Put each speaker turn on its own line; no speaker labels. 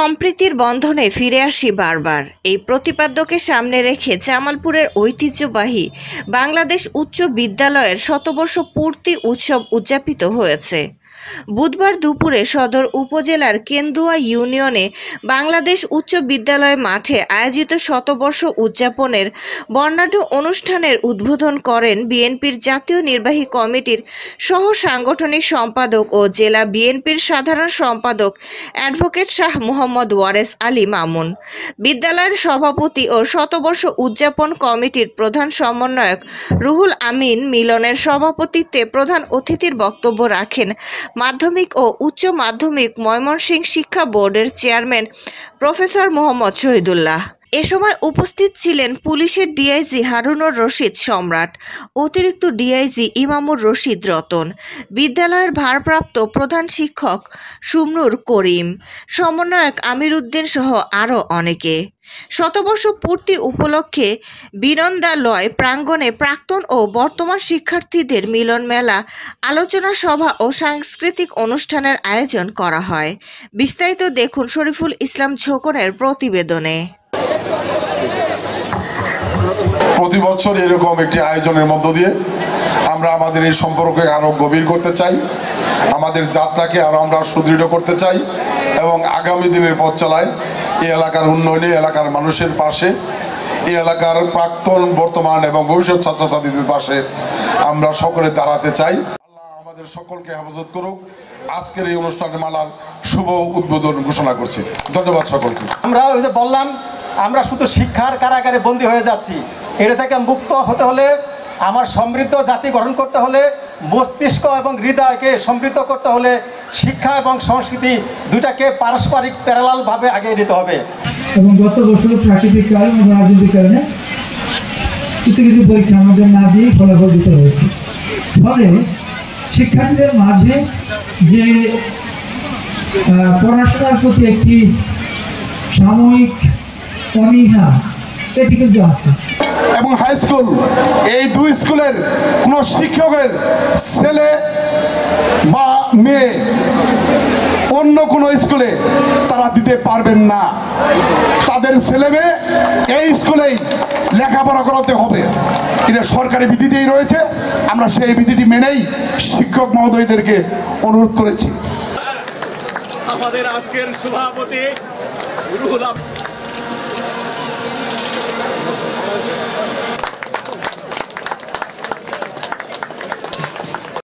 সম্প্রীতির বন্ধনে ফিরে আসি বারবার এই প্রতিপাদ্যকে সামনে রেখে জামালপুরের ঐতিহ্যবাহী বাংলাদেশ উচ্চ বিদ্যালয়ের শতবর্ষ পূর্তি উৎসব উদযাপিত হয়েছে। বুধবার দুপুরে সদর উপজেলার কেন্দুয়া ইউনিয়নে বাংলাদেশ উচ্চ বিদ্যালয় মাঠে আয়োজিত শতবর্ষ উদযাপনের বর্ণাঢ্য অনুষ্ঠানের উদ্বোধন করেন বিএনপির জাতীয় নির্বাহী কমিটির সহ সাংগঠনিক সম্পাদক ও জেলা বিএনপির সাধারণ সম্পাদক অ্যাডভোকেট শাহ মোহাম্মদ ওয়ারেস আলী মামুন। বিদ্যালয়ের সভাপতি ও শতবর্ষ উদযাপন কমিটির প্রধান সমন্বয়ক রুহুল আমিন মিলনের সভাপতিত্বে প্রধান অতিথির বক্তব্য রাখেন মাধ্যমিক ও উচ্চ মাধ্যমিক ময়মনসিংহ শিক্ষা বোর্ডের চেয়ারম্যান প্রফেসর মোহাম্মদ শহীদুল্লাহ। এ সময় উপস্থিত ছিলেন পুলিশের ডিআইজি হারুনুর রশিদ সম্রাট, অতিরিক্ত ডিআইজি ইমামুর রশিদ রতন, বিদ্যালয়ের ভারপ্রাপ্ত প্রধান শিক্ষক সুমনুর করিম, সমন্বয়ক আমির উদ্দিন সহ আরও অনেকে। শতবর্ষ পূর্তি উপলক্ষে বিনন্দালয় প্রাঙ্গণে প্রাক্তন ও বর্তমান শিক্ষার্থীদের মিলন মেলা, আলোচনা সভা ও সাংস্কৃতিক অনুষ্ঠানের আয়োজন করা হয়। বিস্তারিত দেখুন শরীফুল ইসলাম ঝোকনের প্রতিবেদনে।
প্রতি বছর এরকম একটি আয়োজনের মধ্য দিয়ে আমরা আমাদের এই সম্পর্ককে আরো গভীর করতে চাই, আমাদের যাত্রাকে আরো আমরা সুদৃঢ় করতে চাই এবং আগামী দিনের পথ চলায় এই এলাকার উন্নয়নে, এলাকার মানুষের পাশে, এই এলাকার প্রাক্তন, বর্তমান এবং ভবিষ্যৎ ছাত্রছাত্রীদের পাশে আমরা সকলে দাঁড়াতে চাই। আল্লাহ আমাদের সকলকে হেফাজত করুক। আজকের এই অনুষ্ঠানের মালার শুভ উদ্বোধন ঘোষণা করছি। ধন্যবাদ সকলকে।
আমরা ওই যে বললাম, আমরা শুধু শিক্ষার কারাগারে বন্দী হয়ে যাচ্ছি। এটা থেকে মুক্ত হতে হলে, আমার সমৃদ্ধ জাতি গঠন করতে হলে, মস্তিষ্ক এবং হৃদয়কে সমৃদ্ধ করতে হলে শিক্ষা এবং সংস্কৃতি দুটাকে পারস্পরিক প্যারালালভাবে আগে নিতে হবে।
এবং গত বছর প্রাকৃতিক কারণ এবং রাজনৈতিক কারণে কিছু কিছু পরীক্ষা আমাদের না দিয়ে ফলাফল দিতে হয়েছে। ফলে শিক্ষার্থীদের মাঝে যে পড়াশোনার প্রতি একটি সাময়িক অনীহা, এটি কিন্তু আছে।
এবং হাই স্কুল, এই দুই স্কুলের কোনো শিক্ষকের ছেলে বা মেয়ে অন্য কোনো স্কুলে তারা দিতে পারবেন না। তাদের ছেলে মেয়ে এই স্কুলেই লেখাপড়া করাতে হবে। এটা সরকারি বিধিতেই রয়েছে। আমরা সেই বিধিটি মেনেই শিক্ষক মহোদয়দেরকে অনুরোধ করেছি।
আমাদের আজকের সভাপতি রুহুল